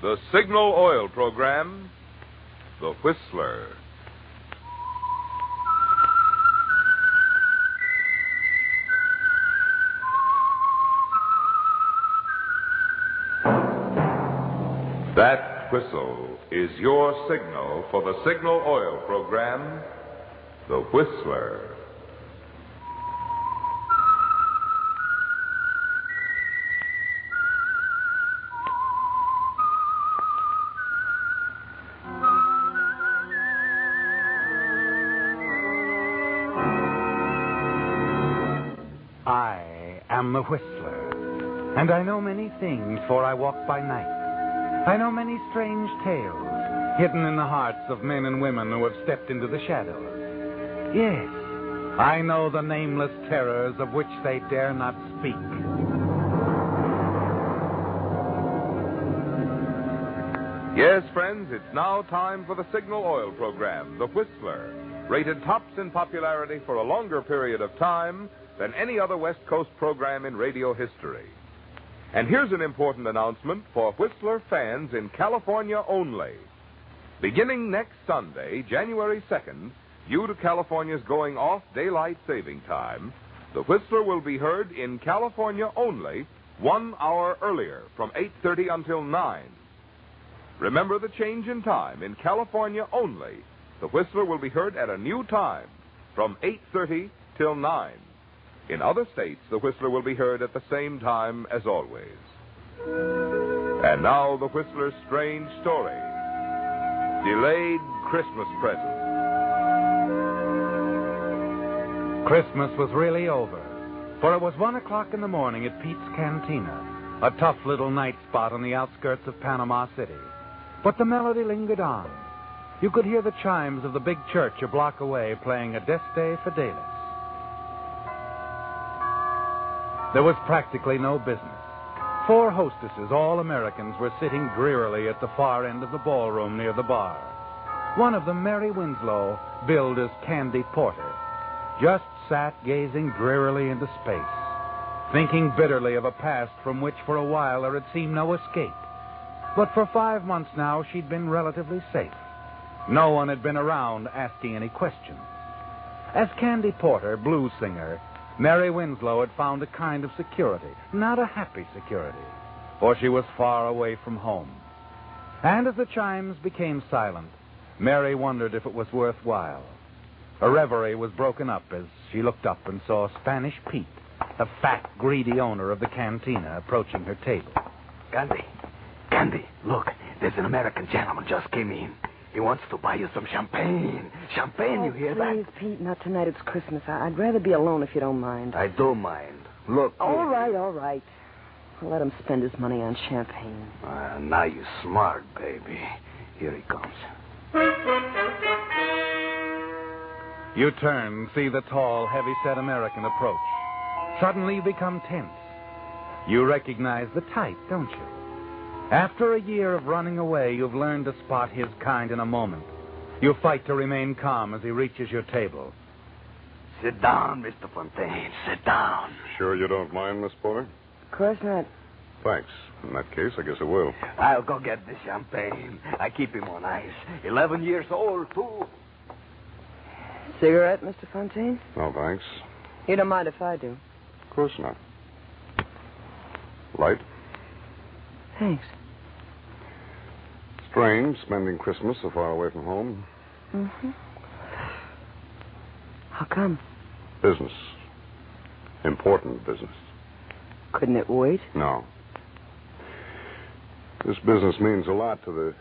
The Signal Oil program, The Whistler. That whistle is your signal for the Signal Oil program, The Whistler. I am the Whistler, and I know many things, for I walk by night. I know many strange tales, hidden in the hearts of men and women who have stepped into the shadows. Yes, I know the nameless terrors of which they dare not speak. Yes, friends, it's now time for the Signal Oil program, The Whistler, rated tops in popularity for a longer period of time than any other West Coast program in radio history. And here's an important announcement for Whistler fans in California only. Beginning next Sunday, January 2nd, due to California's going off daylight saving time, the Whistler will be heard in California only 1 hour earlier, from 8:30 until 9. Remember the change in time. In California only, the Whistler will be heard at a new time, from 8:30 till 9. In other states, the Whistler will be heard at the same time as always. And now, the Whistler's strange story. Delayed Christmas present. Christmas was really over, for it was 1 o'clock in the morning at Pete's Cantina, a tough little night spot on the outskirts of Panama City. But the melody lingered on. You could hear the chimes of the big church a block away playing Adeste Fidelis. There was practically no business. 4 hostesses, all Americans, were sitting drearily at the far end of the ballroom near the bar. One of them, Mary Winslow, billed as Candy Porter, just sat gazing drearily into space, thinking bitterly of a past from which for a while there had seemed no escape. But for 5 months now, she'd been relatively safe. No one had been around asking any questions. As Candy Porter, blues singer, Mary Winslow had found a kind of security, not a happy security, for she was far away from home. And as the chimes became silent, Mary wondered if it was worthwhile. Her reverie was broken up as she looked up and saw Spanish Pete, the fat, greedy owner of the cantina, approaching her table. Candy, look, there's an American gentleman just came in. He wants to buy you some champagne. Champagne, you hear that? Please, Pete, not tonight. It's Christmas. I'd rather be alone if you don't mind. I do mind. Look. All right. I'll let him spend his money on champagne. Now you're smart, baby. Here he comes. You turn, see the tall, heavy-set American approach. Suddenly you become tense. You recognize the type, don't you? After a year of running away, you've learned to spot his kind in a moment. You fight to remain calm as he reaches your table. Sit down, Mr. Fontaine. Sit down. Sure you don't mind, Miss Porter? Of course not. Thanks. In that case, I guess I will. I'll go get the champagne. I keep him on ice. 11 years old, too. Cigarette, Mr. Fontaine? No, thanks. You don't mind if I do? Of course not. Light? Thanks. Strange, spending Christmas so far away from home. Mm-hmm. How come? Business. Important business. Couldn't it wait? No. This business means a lot to the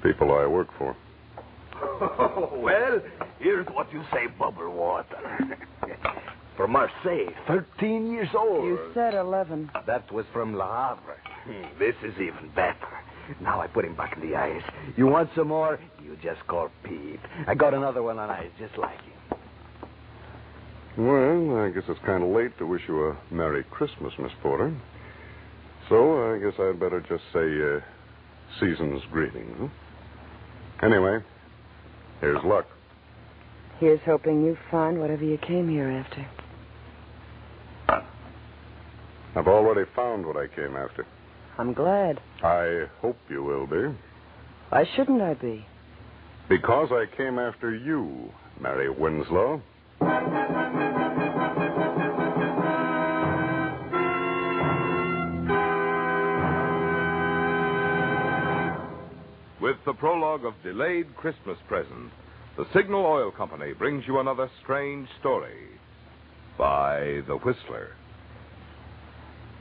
people I work for. Well, here's what you say, bubble water. From Marseille, 13 years old. You said 11. That was from Le Havre. This is even better. Now I put him back in the ice. You want some more? You just call Pete. I got another one on ice just like him. Well, I guess it's kind of late to wish you a Merry Christmas, Miss Porter. So I guess I'd better just say season's greetings. Huh? Anyway, here's luck. Here's hoping you find whatever you came here after. I've already found what I came after. I'm glad. I hope you will be. Why shouldn't I be? Because I came after you, Mary Winslow. With the prologue of Delayed Christmas Present, the Signal Oil Company brings you another strange story by The Whistler.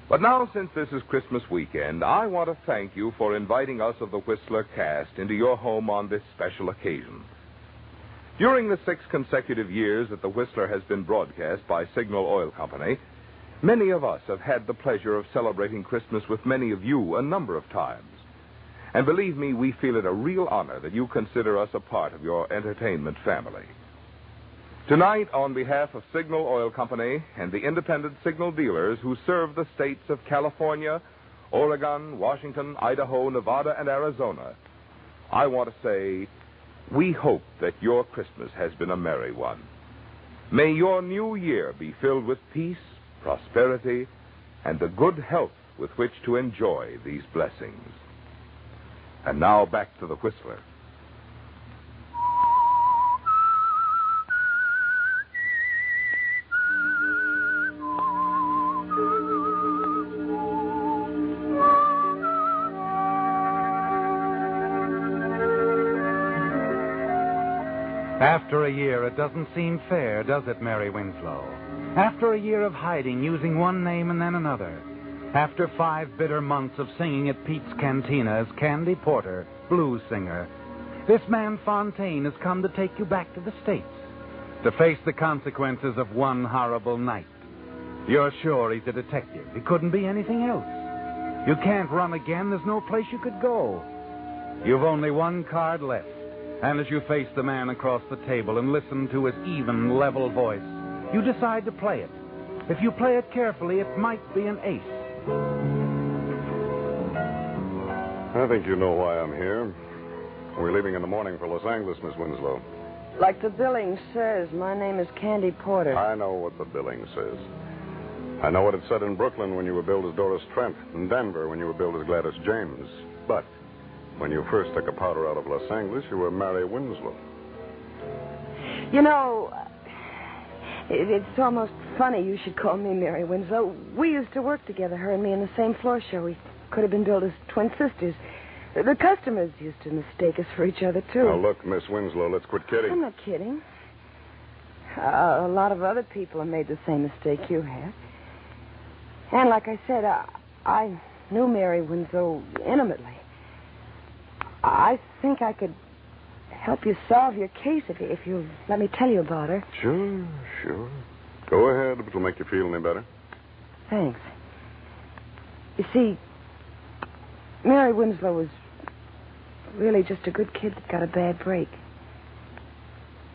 But now, since this is Christmas weekend, I want to thank you for inviting us of the Whistler cast into your home on this special occasion. During the 6 consecutive years that the Whistler has been broadcast by Signal Oil Company, many of us have had the pleasure of celebrating Christmas with many of you a number of times. And believe me, we feel it a real honor that you consider us a part of your entertainment family. Tonight, on behalf of Signal Oil Company and the independent signal dealers who serve the states of California, Oregon, Washington, Idaho, Nevada, and Arizona, I want to say, we hope that your Christmas has been a merry one. May your new year be filled with peace, prosperity, and the good health with which to enjoy these blessings. And now back to the Whistler. After a year, it doesn't seem fair, does it, Mary Winslow? After a year of hiding, using one name and then another. After 5 bitter months of singing at Pete's Cantina as Candy Porter, blues singer, this man Fontaine has come to take you back to the States to face the consequences of one horrible night. You're sure he's a detective. He couldn't be anything else. You can't run again. There's no place you could go. You've only one card left. And as you face the man across the table and listen to his even, level voice, you decide to play it. If you play it carefully, it might be an ace. I think you know why I'm here. We're leaving in the morning for Los Angeles, Miss Winslow. Like the billing says, my name is Candy Porter. I know what the billing says. I know what it said in Brooklyn when you were billed as Doris Trent, in Denver when you were billed as Gladys James. But when you first took a powder out of Los Angeles, you were Mary Winslow. You know, it's almost funny you should call me Mary Winslow. We used to work together, her and me, in the same floor show. We could have been billed as twin sisters. The customers used to mistake us for each other, too. Now, look, Miss Winslow, let's quit kidding. I'm not kidding. A lot of other people have made the same mistake you have. And like I said, I knew Mary Winslow intimately. I think I could help you solve your case if you let me tell you about her. Sure. Go ahead if it'll make you feel any better. Thanks. You see, Mary Winslow was really just a good kid that got a bad break.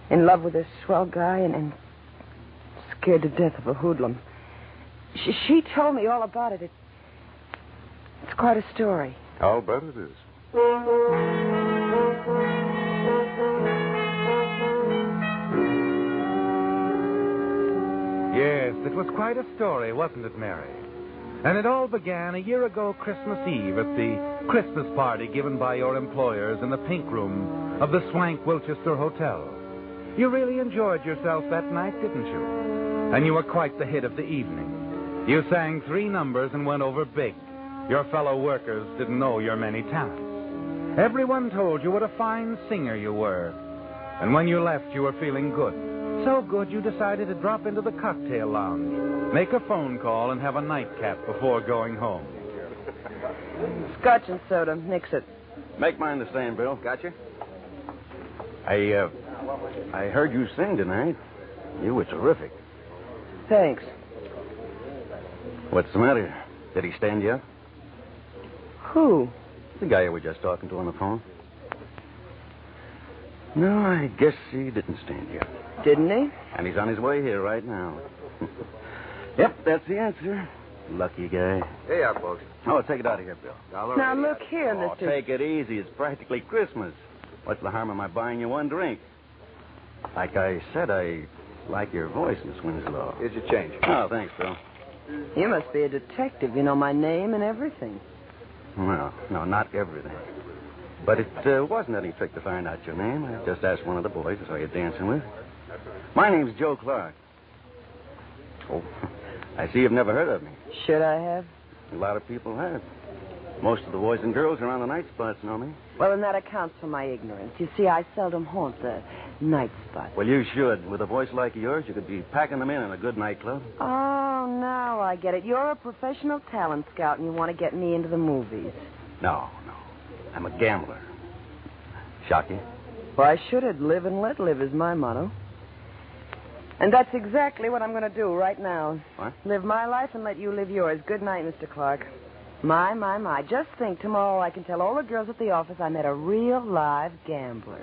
In love with a swell guy and scared to death of a hoodlum. She told me all about it. It's quite a story. I'll bet it is. Yes, it was quite a story, wasn't it, Mary? And it all began a year ago Christmas Eve at the Christmas party given by your employers in the pink room of the Swank Wilchester Hotel. You really enjoyed yourself that night, didn't you? And you were quite the hit of the evening. You sang 3 numbers and went over big. Your fellow workers didn't know your many talents. Everyone told you what a fine singer you were. And when you left, you were feeling good. So good, you decided to drop into the cocktail lounge, make a phone call, and have a nightcap before going home. Scotch and soda. Mix it. Make mine the same, Bill. Gotcha? I heard you sing tonight. You were terrific. Thanks. What's the matter? Did he stand you up? Who? The guy you were just talking to on the phone. No, I guess he didn't stand you up. Didn't he? And he's on his way here right now. Yep, that's the answer. Lucky guy. Hey, folks. Oh, take it out of here, Bill. Now, look here, Oh, Mr. take it easy. It's practically Christmas. What's the harm of my buying you one drink? Like I said, I like your voice, Miss Winslow. Here's your change. Oh, thanks, Bill. You must be a detective. You know my name and everything. Well, no, not everything. But it wasn't any trick to find out your name. I just asked one of the boys I saw you dancing with. My name's Joe Clark. Oh, I see you've never heard of me. Should I have? A lot of people have. Most of the boys and girls around the night spots know me. Well, then that accounts for my ignorance. You see, I seldom haunt the night spot. Well, you should. With a voice like yours, you could be packing them in a good nightclub. Oh, now I get it. You're a professional talent scout, and you want to get me into the movies. No. I'm a gambler. Shock you? Why should it? Live and let live is my motto. And that's exactly what I'm going to do right now. What? Live my life and let you live yours. Good night, Mr. Clark. My. Just think, tomorrow I can tell all the girls at the office I met a real live gambler.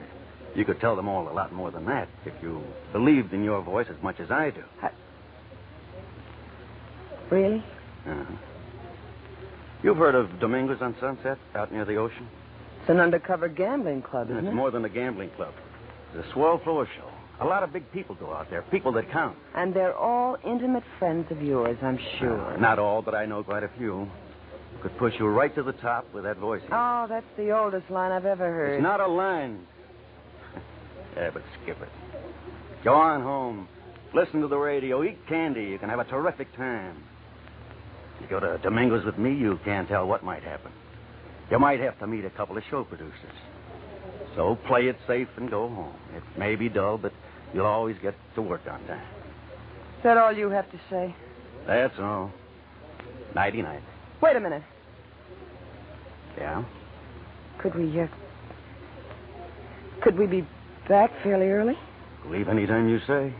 You could tell them all a lot more than that if you believed in your voice as much as I do. Really? Uh-huh. You've heard of Domingos on Sunset out near the ocean? It's an undercover gambling club, isn't It's it? more than a gambling club. It's a swell floor show. A lot of big people go out there, people that count. And they're all intimate friends of yours, I'm sure. Not all, but I know quite a few. Who could push you right to the top with that voice. Oh, that's the oldest line I've ever heard. It's not a line. Yeah, but skip it. Go on home. Listen to the radio. Eat candy. You can have a terrific time. You go to Domingos with me, you can't tell what might happen. You might have to meet a couple of show producers. So play it safe and go home. It may be dull, but you'll always get to work on time. Is that all you have to say? That's all. Nighty-night. Wait a minute. Yeah? Could we be back fairly early? Leave any time you say.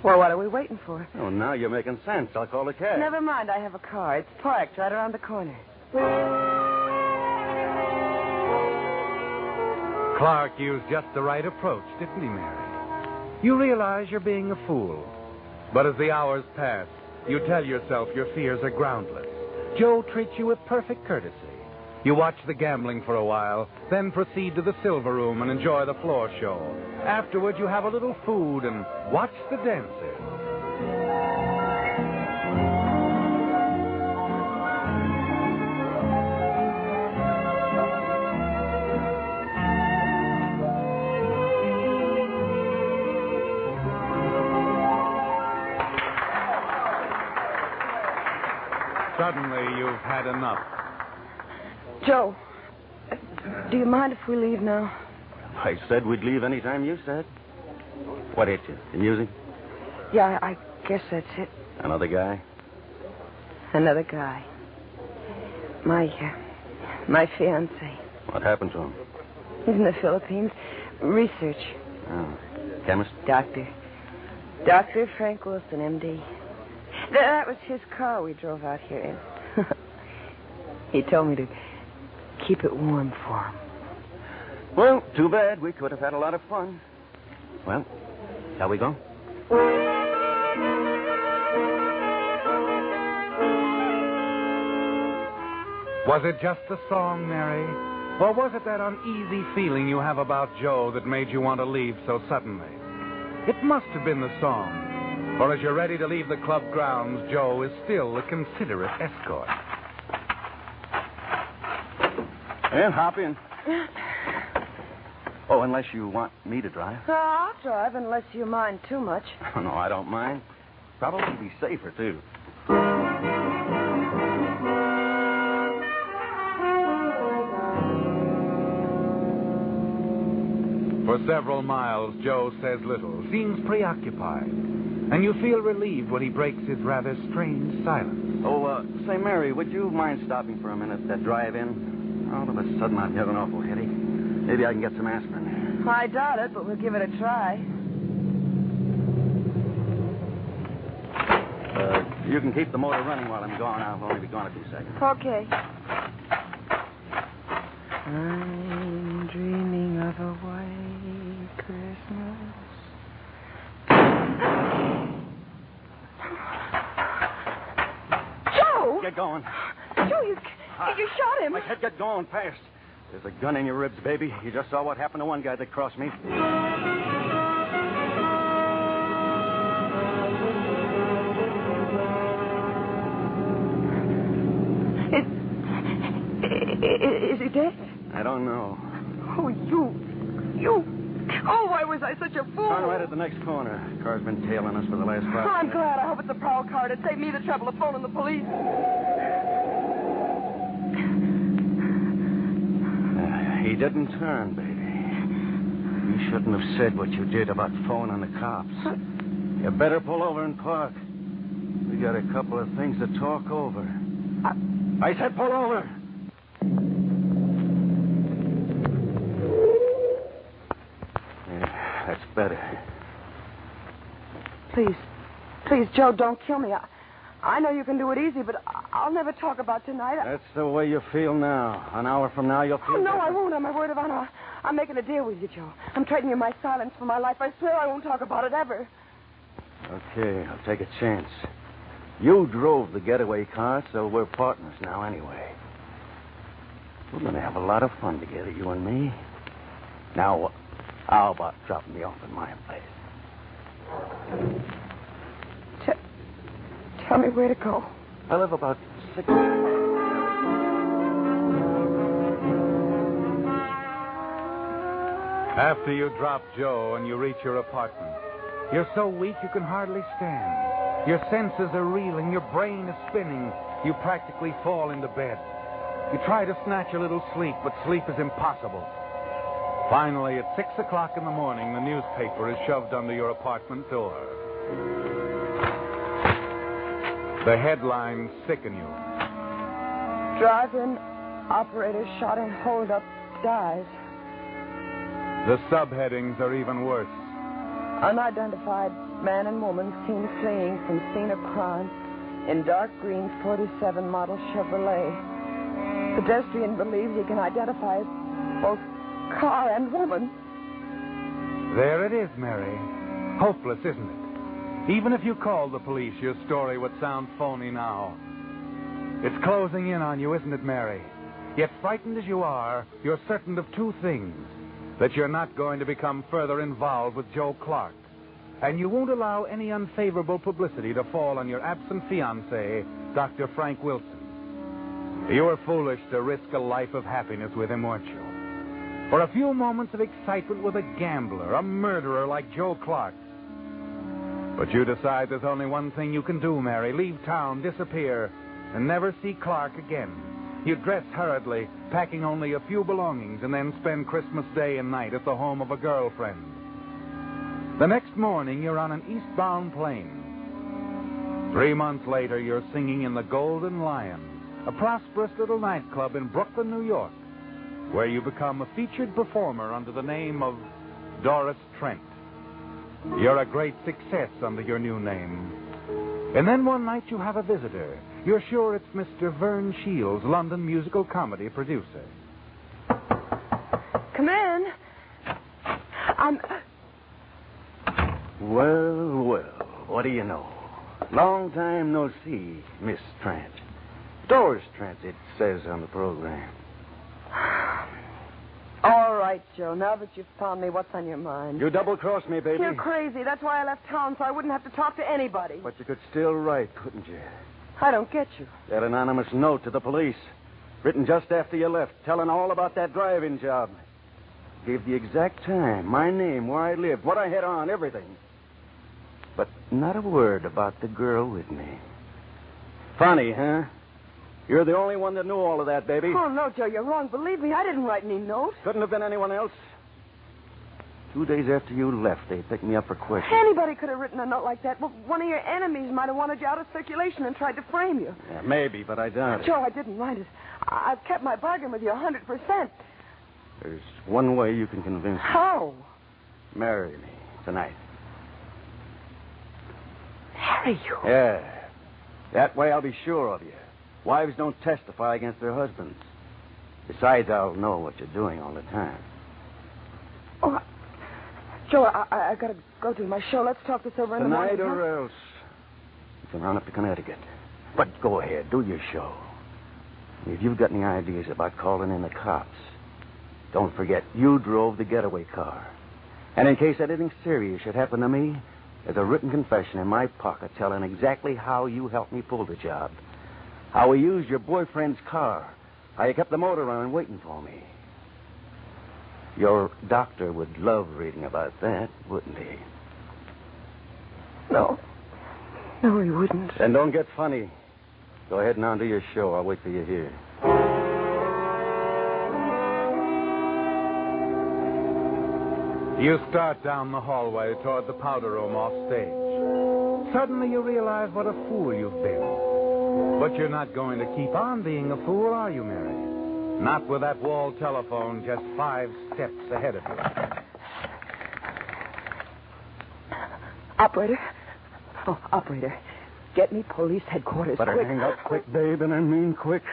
Well, what are we waiting for? Oh, now you're making sense. I'll call a cab. Never mind, I have a car. It's parked right around the corner. Clark used just the right approach, didn't he, Mary? You realize you're being a fool. But as the hours pass, you tell yourself your fears are groundless. Joe treats you with perfect courtesy. You watch the gambling for a while, then proceed to the silver room and enjoy the floor show. Afterward, you have a little food and watch the dancers. Suddenly, you've had enough. Joe, do you mind if we leave now? I said we'd leave any time you said. What hit you? The music? Yeah, I guess that's it. Another guy? Another guy. My fiancé. What happened to him? He's in the Philippines. Research. Oh. Chemist? Doctor. Dr. Frank Wilson, M.D. That was his car we drove out here in. He told me to keep it warm for him. Well, too bad. We could have had a lot of fun. Well, shall we go? Was it just the song, Mary? Or was it that uneasy feeling you have about Joe that made you want to leave so suddenly? It must have been the song. For as you're ready to leave the club grounds, Joe is still a considerate escort. And hop in. Oh, unless you want me to drive. I'll drive unless you mind too much. Oh, no, I don't mind. Probably be safer, too. For several miles, Joe says little, seems preoccupied. And you feel relieved when he breaks his rather strange silence. Oh, say, Mary, would you mind stopping for a minute at drive-in? All of a sudden, I'm getting awful heady. Maybe I can get some aspirin. I doubt it, but we'll give it a try. You can keep the motor running while I'm gone. I'll only be gone a few seconds. Okay. I'm dreaming of a white Christmas. Joe! Get going. Joe, you shot him. I said get going fast. There's a gun in your ribs, baby. You just saw what happened to one guy that crossed me. Is he dead? I don't know. Oh, you. Oh, why was I such a fool? Turn right at the next corner. Car's been tailing us for the last 5 minutes. I'm glad. I hope it's a prowl car to save me the trouble of phoning the police. He didn't turn, baby. You shouldn't have said what you did about phoning the cops. You better pull over and park. We got a couple of things to talk over. I said pull over. Yeah, that's better. Please, Joe, don't kill me. I know you can do it easy, but I'll never talk about tonight. That's the way you feel now. An hour from now, you'll feel Oh, no, different. I won't. On my word of honor. I'm making a deal with you, Joe. I'm trading you my silence for my life. I swear I won't talk about it ever. Okay, I'll take a chance. You drove the getaway car, so we're partners now anyway. We're going to have a lot of fun together, you and me. Now, how about dropping me off at my place? Tell me where to go. I live about 6... After you drop Joe and you reach your apartment, you're so weak you can hardly stand. Your senses are reeling, your brain is spinning. You practically fall into bed. You try to snatch a little sleep, but sleep is impossible. Finally, at 6 o'clock in the morning, the newspaper is shoved under your apartment door. The headlines sicken you. Drive-in operator shot and hold up dies. The subheadings are even worse. Unidentified man and woman seen fleeing from scene of crime in dark green 47 model Chevrolet. Pedestrian believes he can identify both car and woman. There it is, Mary. Hopeless, isn't it? Even if you called the police, your story would sound phony now. It's closing in on you, isn't it, Mary? Yet frightened as you are, you're certain of two things. That you're not going to become further involved with Joe Clark. And you won't allow any unfavorable publicity to fall on your absent fiancé, Dr. Frank Wilson. You were foolish to risk a life of happiness with him, weren't you? For a few moments of excitement with a gambler, a murderer like Joe Clark. But you decide there's only one thing you can do, Mary. Leave town, disappear, and never see Clark again. You dress hurriedly, packing only a few belongings, and then spend Christmas Day and night at the home of a girlfriend. The next morning, you're on an eastbound plane. 3 months later, you're singing in the Golden Lion, a prosperous little nightclub in Brooklyn, New York, where you become a featured performer under the name of Doris Trent. You're a great success under your new name. And then one night you have a visitor. You're sure it's Mr. Vern Shields, London musical comedy producer. Come in. Well, what do you know? Long time no see, Miss Trent. Doris Trent, it says on the program. All right, Joe. Now that you've found me, what's on your mind? You double-crossed me, baby. You're crazy. That's why I left town, so I wouldn't have to talk to anybody. But you could still write, couldn't you? I don't get you. That anonymous note to the police, written just after you left, telling all about that driving job. Gave the exact time, my name, where I lived, what I had on, everything. But not a word about the girl with me. Funny, huh? You're the only one that knew all of that, baby. Oh, no, Joe, you're wrong. Believe me, I didn't write any note. Couldn't have been anyone else. 2 days after you left, they picked me up for questioning. Anybody could have written a note like that. Well, one of your enemies might have wanted you out of circulation and tried to frame you. Yeah, maybe, but I doubt it. Joe, I didn't write it. I've kept my bargain with you 100%. There's one way you can convince me. How? Marry me tonight. Marry you? Yeah. That way I'll be sure of you. Wives don't testify against their husbands. Besides, I'll know what you're doing all the time. Oh, Joe, I got to go to my show. Let's talk this over in the morning. Tonight or else. You can run up to Connecticut. But go ahead, do your show. If you've got any ideas about calling in the cops, don't forget you drove the getaway car. And in case anything serious should happen to me, there's a written confession in my pocket telling exactly how you helped me pull the job. How we used your boyfriend's car, How you kept the motor running waiting for me. Your doctor would love reading about that, wouldn't he? No. No, he wouldn't. Then don't get funny. Go ahead and on to your show. I'll wait for you here. You start down the hallway toward the powder room off stage. Suddenly you realize what a fool you've been. But you're not going to keep on being a fool, are you, Mary? Not with that wall telephone just 5 steps ahead of you. Operator? Oh, operator. Get me police headquarters, Better quick. hang up quick, babe, and I mean quick.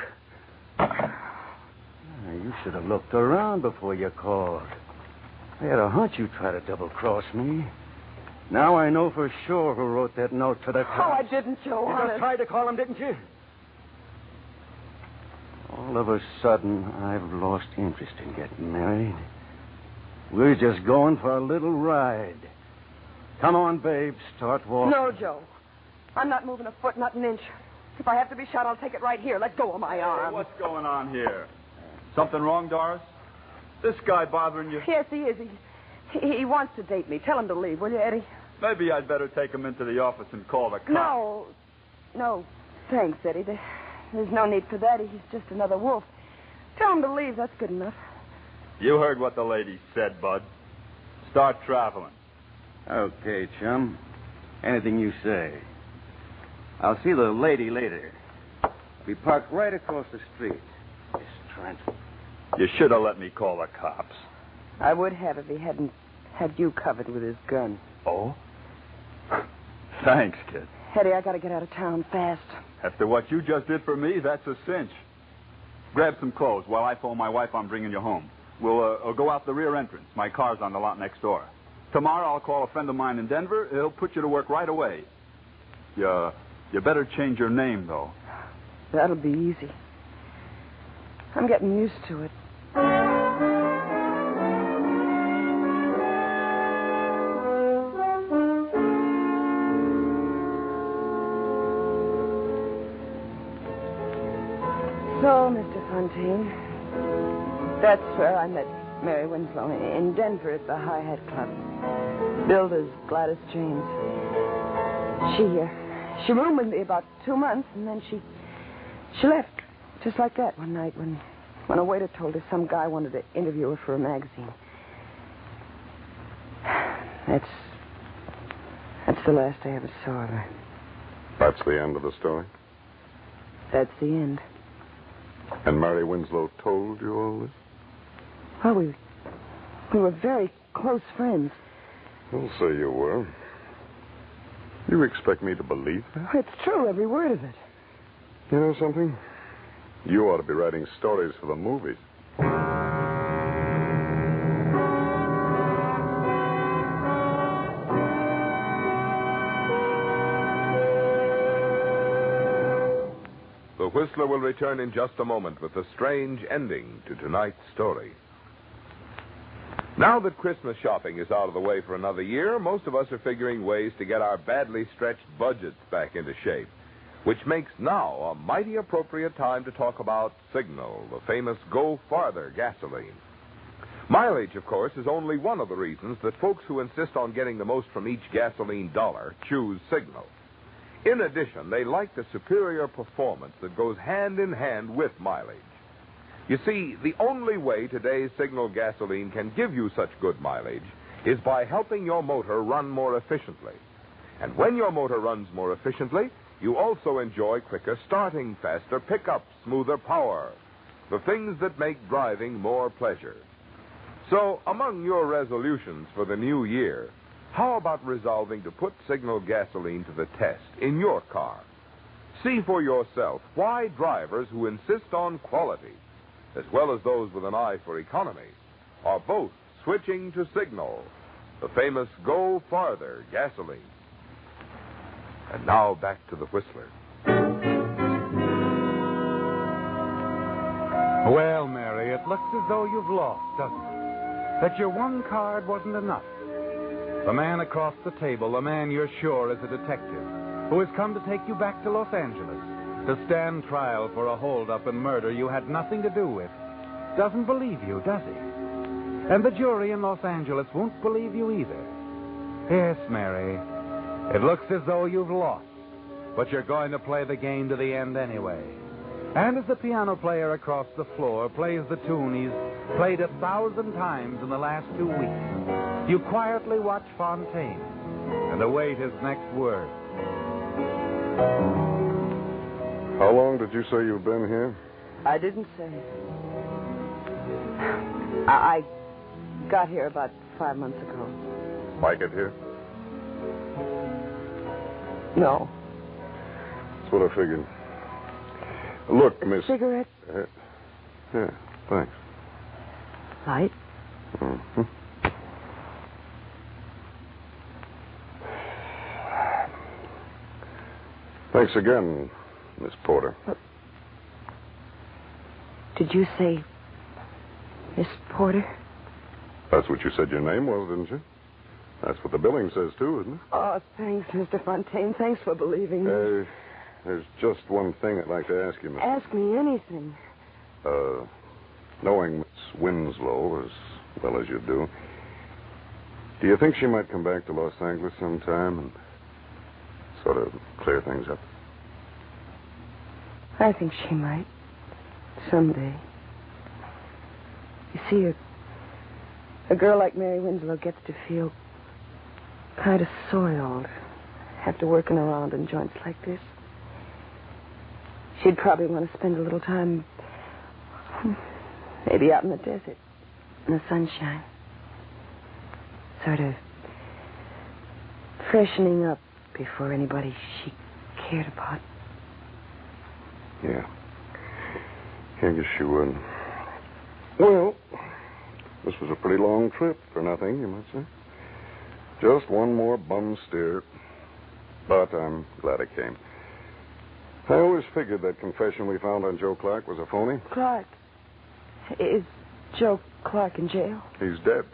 You should have looked around before you called. I had a hunch you'd try to double-cross me. Now I know for sure who wrote that note to the cops. Oh, I didn't, Joe. You honest. just tried to call him, didn't you? All of a sudden, I've lost interest in getting married. We're just going for a little ride. Come on, babe. Start walking. No, Joe. I'm not moving a foot, not an inch. If I have to be shot, I'll take it right here. Let go of my arm. What's going on here? Something wrong, Doris? This guy bothering you? Yes, he is. He wants to date me. Tell him to leave, will you, Eddie? Maybe I'd better take him into the office and call the cops. No, thanks, Eddie. There's no need for that. He's just another wolf. Tell him to leave. That's good enough. You heard what the lady said, Bud. Start traveling. Okay, chum. Anything you say. I'll see the lady later. We parked right across the street. Miss Trent. You should have let me call the cops. I would have if he hadn't had you covered with his gun. Oh? Thanks, kid. Eddie, I got to get out of town fast. After what you just did for me, that's a cinch. Grab some clothes while I phone my wife I'm bringing you home. We'll go out the rear entrance. My car's on the lot next door. Tomorrow I'll call a friend of mine in Denver. He'll put you to work right away. You better change your name, though. That'll be easy. I'm getting used to it. So, Mr. Fontaine, that's where I met Mary Winslow, in Denver at the High Hat Club. Billed as Gladys James. She roomed with me about 2 months, and then she left just like that one night when a waiter told her some guy wanted to interview her for a magazine. That's the last I ever saw of her. That's the end of the story? That's the end. And Mary Winslow told you all this? Well, we were very close friends. Well, so you were. You expect me to believe that? It's true, every word of it. You know something? You ought to be writing stories for the movies. The Whistler will return in just a moment with a strange ending to tonight's story. Now that Christmas shopping is out of the way for another year, most of us are figuring ways to get our badly stretched budgets back into shape, which makes now a mighty appropriate time to talk about Signal, the famous Go Farther gasoline. Mileage, of course, is only one of the reasons that folks who insist on getting the most from each gasoline dollar choose Signal. In addition, they like the superior performance that goes hand in hand with mileage. You see, the only way today's Signal gasoline can give you such good mileage is by helping your motor run more efficiently. And when your motor runs more efficiently, you also enjoy quicker starting, faster pickup, smoother power, the things that make driving more pleasure. So, among your resolutions for the new year, how about resolving to put Signal gasoline to the test in your car? See for yourself why drivers who insist on quality, as well as those with an eye for economy, are both switching to Signal, the famous Go Farther gasoline. And now back to the Whistler. Well, Mary, it looks as though you've lost, doesn't it? That your one card wasn't enough. The man across the table, the man you're sure is a detective, who has come to take you back to Los Angeles, to stand trial for a holdup and murder you had nothing to do with, doesn't believe you, does he? And the jury in Los Angeles won't believe you either. Yes, Mary, it looks as though you've lost, but you're going to play the game to the end anyway. And as the piano player across the floor plays the tune he's played 1,000 times in the last 2 weeks, you quietly watch Fontaine and await his next word. How long did you say you've been here? I didn't say. I got here about 5 months ago. Like it here? No. That's what I figured. Look, Miss... Cigarette? Yeah, thanks. Light? Mm-hmm. Thanks again, Miss Porter. Did you say Miss Porter? That's what you said your name was, didn't you? That's what the billing says, too, isn't it? Oh, thanks, Mr. Fontaine. Thanks for believing me. There's just one thing I'd like to ask you, Miss. Ask me anything. Knowing Miss Winslow as well as you do you think she might come back to Los Angeles sometime and sort of clear things up? I think she might. Someday. You see, a girl like Mary Winslow gets to feel kind of soiled after working around in joints like this. She'd probably want to spend a little time, maybe out in the desert, in the sunshine. Sort of freshening up before anybody she cared about. Yeah. I guess she would. Well, this was a pretty long trip for nothing, you might say. Just one more bum steer. But I'm glad it came. I always figured that confession we found on Joe Clark was a phony. Clark? Is Joe Clark in jail? He's dead.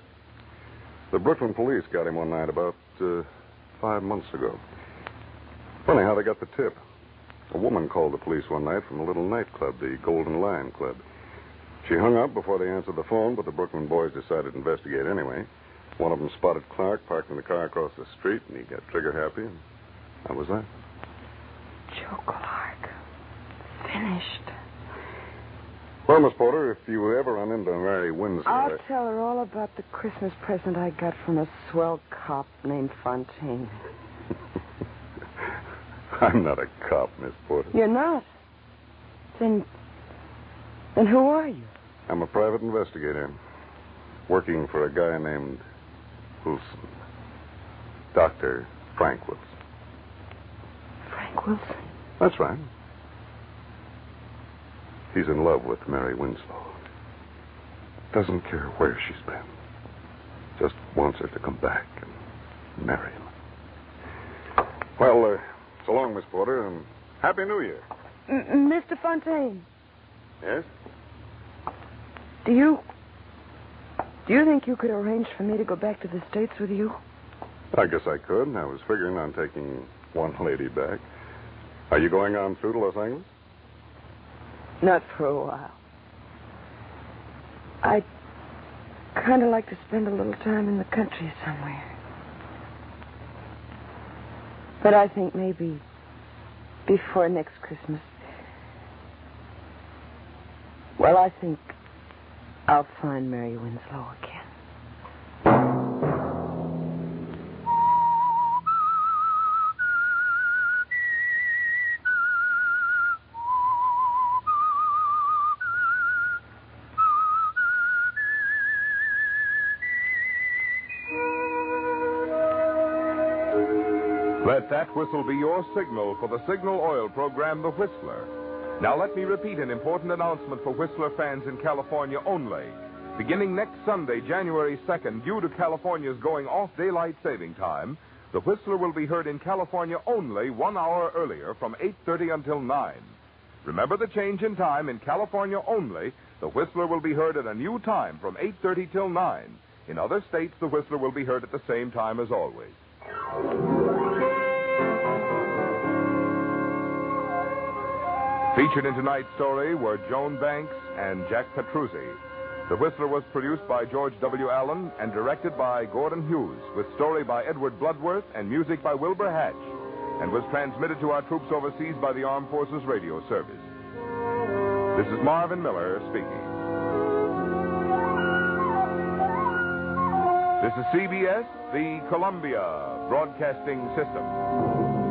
The Brooklyn police got him one night about 5 months ago. Funny how they got the tip. A woman called the police one night from a little nightclub, the Golden Lion Club. She hung up before they answered the phone, but the Brooklyn boys decided to investigate anyway. One of them spotted Clark parked in the car across the street, and he got trigger happy, and that was that. Joe Clark. Finished. Well, Miss Porter, if you ever run into Mary Winslow... I'll tell her all about the Christmas present I got from a swell cop named Fontaine. I'm not a cop, Miss Porter. You're not? Then who are you? I'm a private investigator, working for a guy named Wilson. Dr. Frank Wilson. Frank Wilson? That's right. He's in love with Mary Winslow. Doesn't care where she's been. Just wants her to come back and marry him. Well, so long, Miss Porter, and Happy New Year. Mr. Fontaine. Yes? Do you think you could arrange for me to go back to the States with you? I guess I could. I was figuring on taking one lady back. Are you going on through to Los Angeles? Not for a while. I'd kind of like to spend a little time in the country somewhere. But I think maybe before next Christmas. Well, I think I'll find Mary Winslow again. Let that whistle be your signal for the Signal Oil program, The Whistler. Now let me repeat an important announcement for Whistler fans in California only. Beginning next Sunday, January 2nd, due to California's going off daylight saving time, The Whistler will be heard in California only 1 hour earlier from 8:30 until 9. Remember the change in time in California only. The Whistler will be heard at a new time from 8:30 till 9. In other states, The Whistler will be heard at the same time as always. Featured in tonight's story were Joan Banks and Jack Petruzzi. The Whistler was produced by George W. Allen and directed by Gordon Hughes, with story by Edward Bloodworth and music by Wilbur Hatch, and was transmitted to our troops overseas by the Armed Forces Radio Service. This is Marvin Miller speaking. This is CBS, the Columbia Broadcasting System.